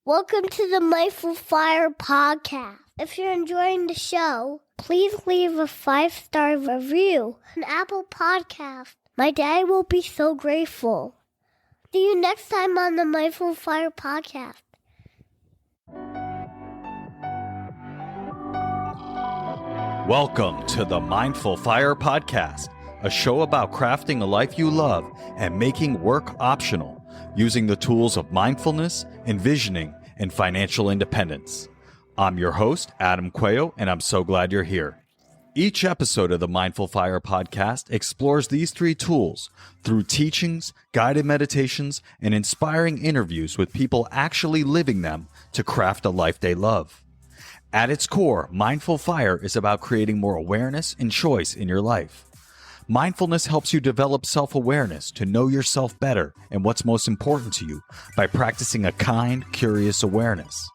Welcome to the Mindful Fire podcast. If you're enjoying the show, please leave a 5-star review on Apple Podcast. My dad will be so grateful. See you next time on the Mindful Fire podcast. Welcome to the Mindful Fire podcast, a show about crafting a life you love and making work optional, using the tools of mindfulness, envisioning, and financial independence. I'm your host, Adam Cuello, and I'm so glad you're here. Each episode of the Mindful Fire podcast explores these 3 tools through teachings, guided meditations, and inspiring interviews with people actually living them to craft a life they love. At its core, Mindful Fire is about creating more awareness and choice in your life. Mindfulness helps you develop self-awareness to know yourself better and what's most important to you by practicing a kind, curious awareness.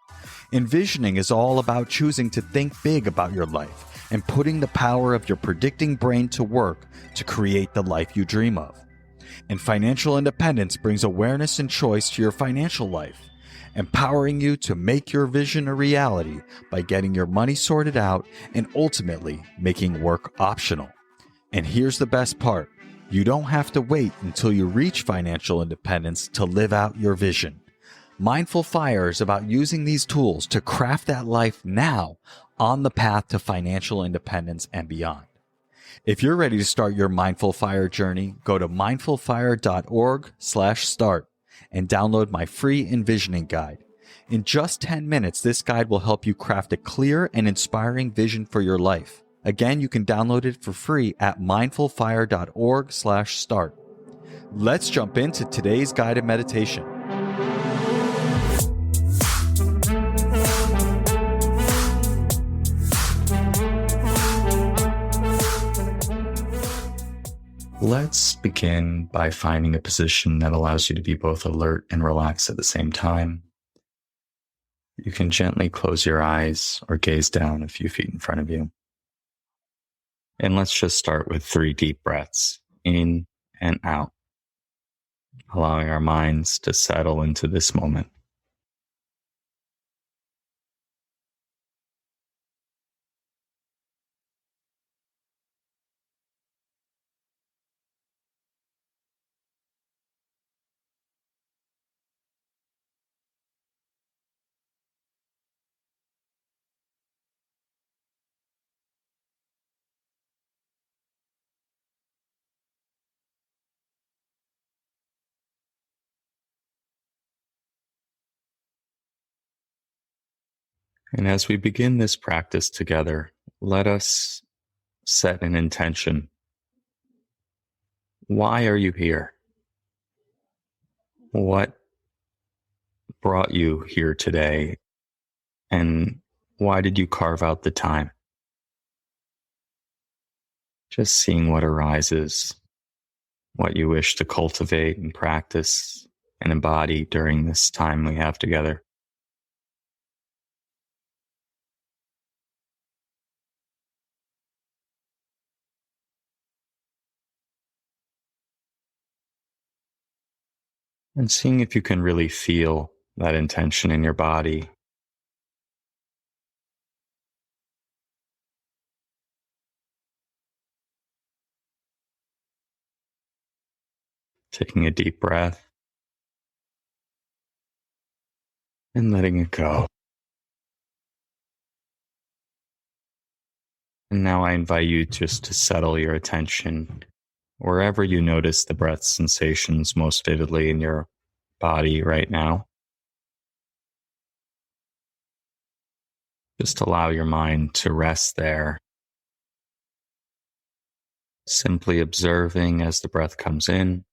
Envisioning is all about choosing to think big about your life and putting the power of your predicting brain to work to create the life you dream of. And financial independence brings awareness and choice to your financial life, empowering you to make your vision a reality by getting your money sorted out and ultimately making work optional. And here's the best part. You don't have to wait until you reach financial independence to live out your vision. Mindful Fire is about using these tools to craft that life now on the path to financial independence and beyond. If you're ready to start your Mindful Fire journey, go to mindfulfire.org/start and download my free envisioning guide. In just 10 minutes, this guide will help you craft a clear and inspiring vision for your life. Again, you can download it for free at mindfulfire.org/start. Let's jump into today's guided meditation. Let's begin by finding a position that allows you to be both alert and relaxed at the same time. You can gently close your eyes or gaze down a few feet in front of you. And let's just start with 3 deep breaths, in and out, allowing our minds to settle into this moment. And as we begin this practice together, let us set an intention. Why are you here? What brought you here today? And why did you carve out the time? Just seeing what arises, what you wish to cultivate and practice and embody during this time we have together. And seeing if you can really feel that intention in your body. Taking a deep breath and letting it go. And now I invite you just to settle your attention wherever you notice the breath sensations most vividly in your body right now. Just allow your mind to rest there, simply observing as the breath comes in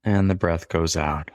and the breath goes out.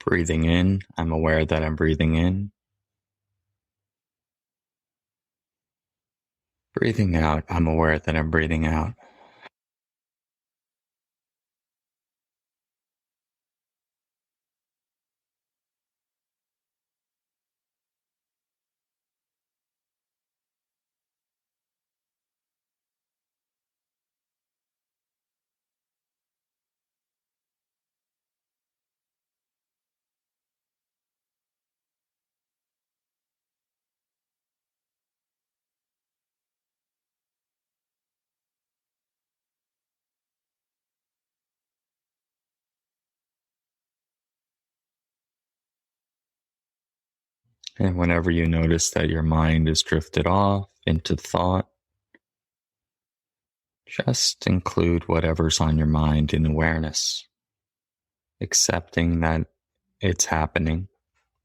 Breathing in, I'm aware that I'm breathing in. Breathing out, I'm aware that I'm breathing out. And whenever you notice that your mind is drifted off into thought, just include whatever's on your mind in awareness, accepting that it's happening,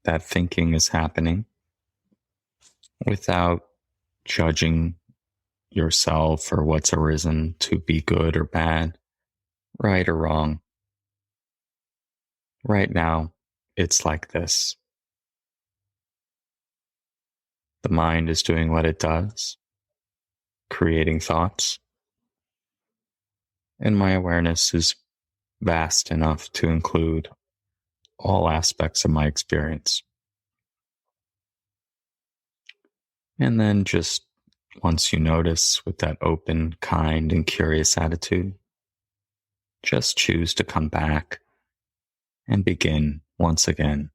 that thinking is happening, without judging yourself for what's arisen to be good or bad, right or wrong. Right now, it's like this. The mind is doing what it does, creating thoughts, and my awareness is vast enough to include all aspects of my experience. And then just once you notice with that open, kind, and curious attitude, just choose to come back and begin once again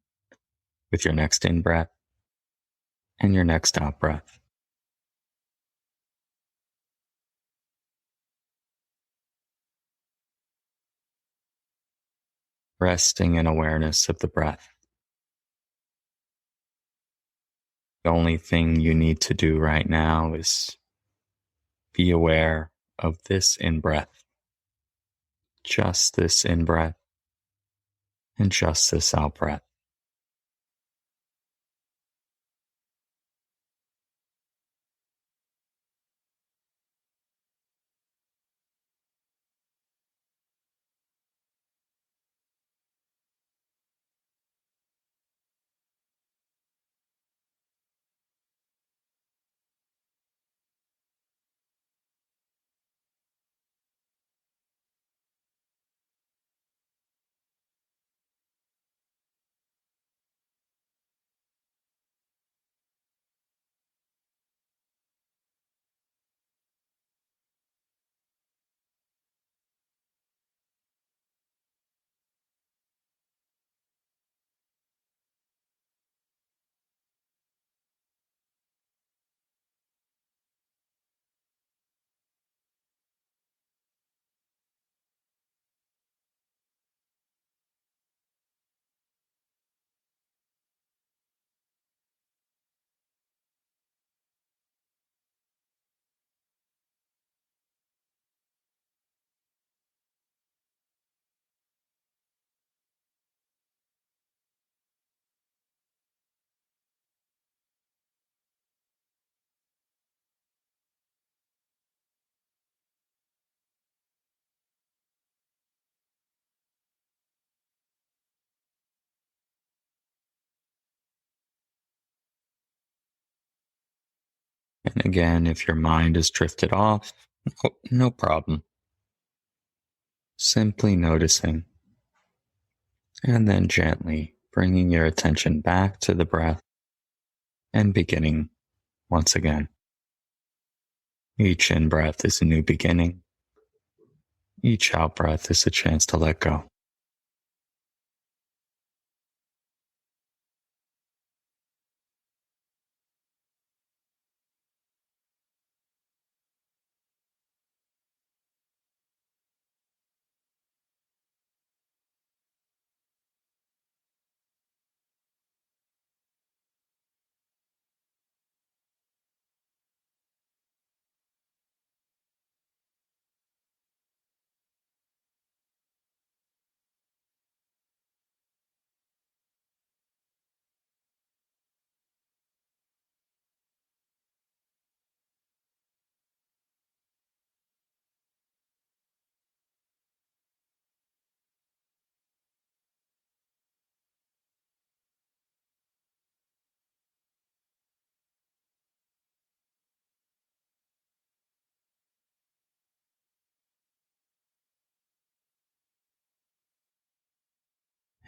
with your next in breath and your next out breath. Resting in awareness of the breath. The only thing you need to do right now is be aware of this in breath, just this in breath, and just this out breath. And again, if your mind is drifted off, no problem. Simply noticing and then gently bringing your attention back to the breath and beginning once again. Each in breath is a new beginning. Each out breath is a chance to let go.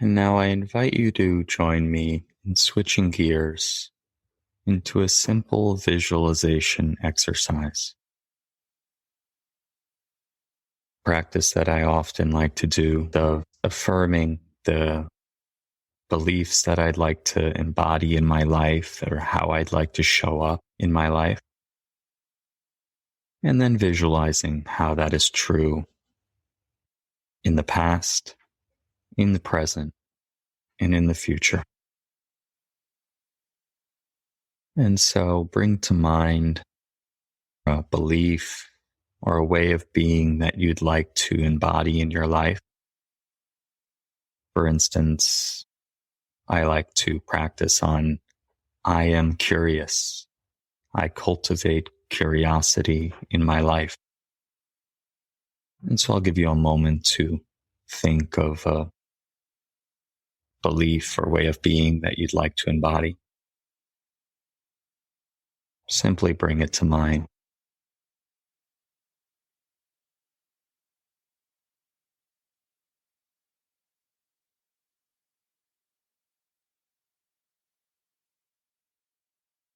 And now I invite you to join me in switching gears into a simple visualization exercise. Practice that I often like to do, the affirming the beliefs that I'd like to embody in my life or how I'd like to show up in my life. And then visualizing how that is true in the past, in the present, and in the future. And so bring to mind a belief or a way of being that you'd like to embody in your life. For instance, I like to practice on I am curious. I cultivate curiosity in my life. And so I'll give you a moment to think of a belief or way of being that you'd like to embody. Simply bring it to mind.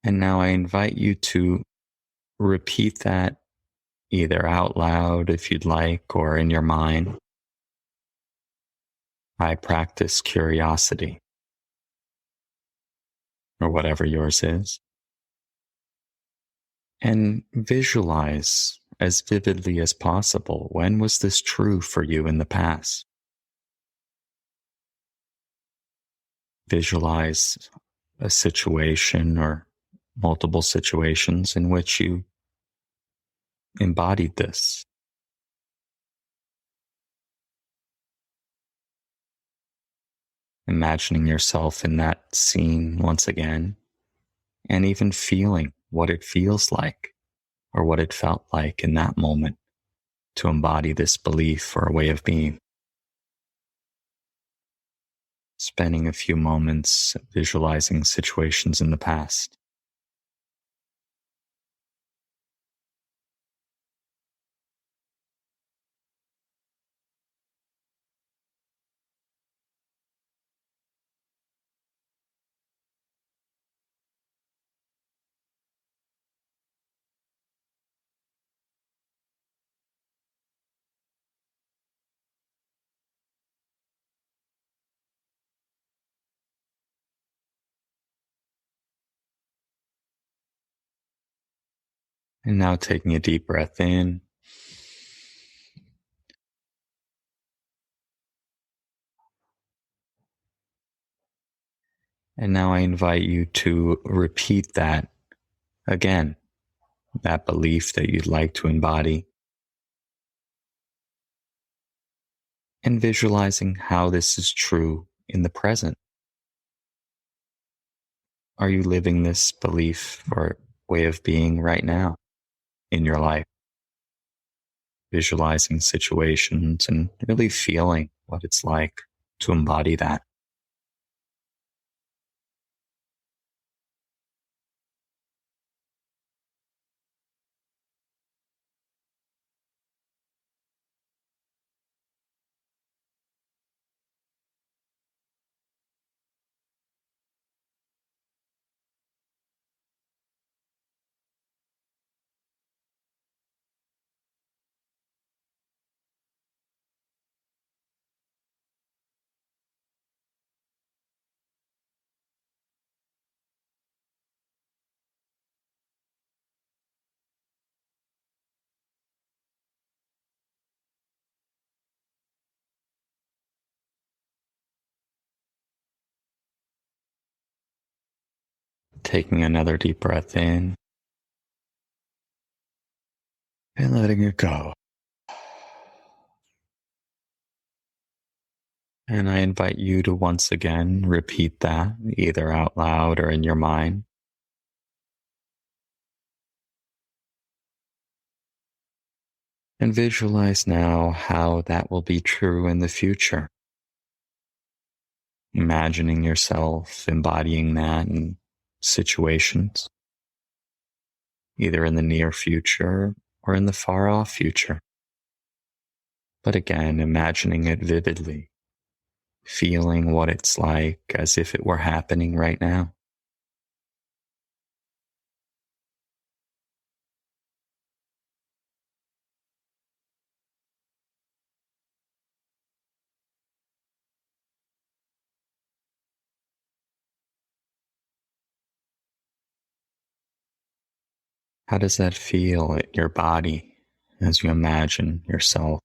And now I invite you to repeat that either out loud if you'd like or in your mind. I practice curiosity, or whatever yours is. And visualize as vividly as possible, when was this true for you in the past? Visualize a situation or multiple situations in which you embodied this. Imagining yourself in that scene once again, and even feeling what it feels like or what it felt like in that moment to embody this belief or a way of being. Spending a few moments visualizing situations in the past. And now taking a deep breath in. And now I invite you to repeat that again, that belief that you'd like to embody, and visualizing how this is true in the present. Are you living this belief or way of being right now in your life? Visualizing situations and really feeling what it's like to embody that. Taking another deep breath in and letting it go. And I invite you to once again repeat that, either out loud or in your mind. And visualize now how that will be true in the future. Imagining yourself embodying that in situations, either in the near future or in the far off future. But again, imagining it vividly, feeling what it's like as if it were happening right now. How does that feel in your body as you imagine yourself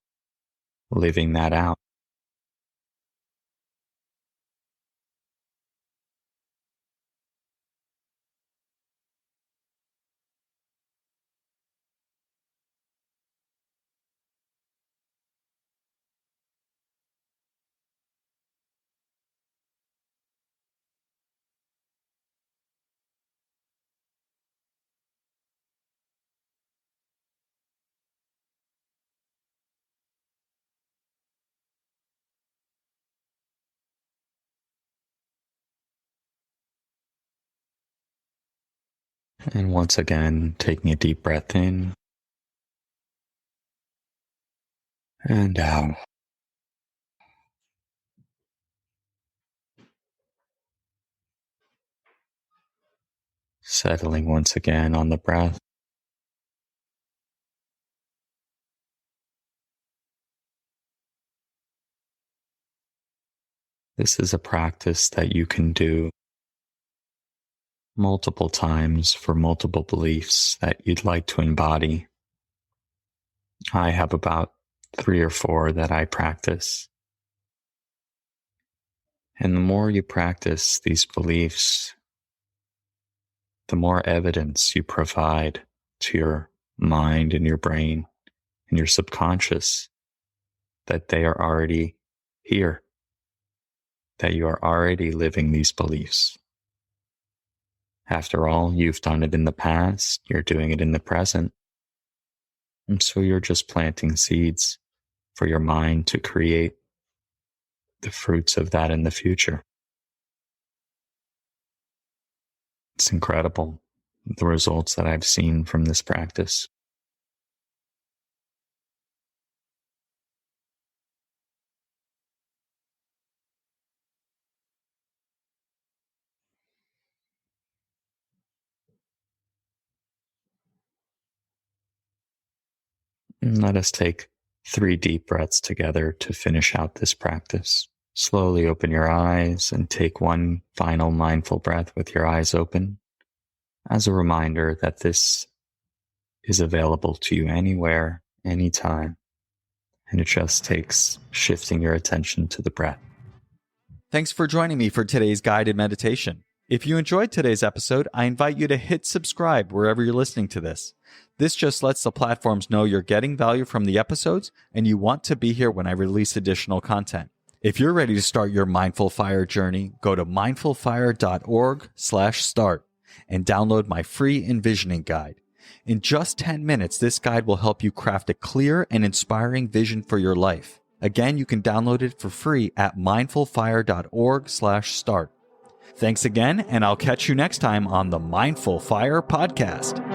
living that out? And once again, taking a deep breath in and out. Settling once again on the breath. This is a practice that you can do multiple times for multiple beliefs that you'd like to embody. I have about 3 or 4 that I practice. And the more you practice these beliefs, the more evidence you provide to your mind and your brain and your subconscious that they are already here, that you are already living these beliefs. After all, you've done it in the past, you're doing it in the present, and so you're just planting seeds for your mind to create the fruits of that in the future. It's incredible, the results that I've seen from this practice. And let us take 3 deep breaths together to finish out this practice. Slowly open your eyes and take one final mindful breath with your eyes open, as a reminder that this is available to you anywhere, anytime, and it just takes shifting your attention to the breath. Thanks for joining me for today's guided meditation. If you enjoyed today's episode, I invite you to hit subscribe wherever you're listening to this. This just lets the platforms know you're getting value from the episodes and you want to be here when I release additional content. If you're ready to start your Mindful Fire journey, go to mindfulfire.org/start and download my free envisioning guide. In just 10 minutes, this guide will help you craft a clear and inspiring vision for your life. Again, you can download it for free at mindfulfire.org/start. Thanks again, and I'll catch you next time on the Mindful Fire Podcast.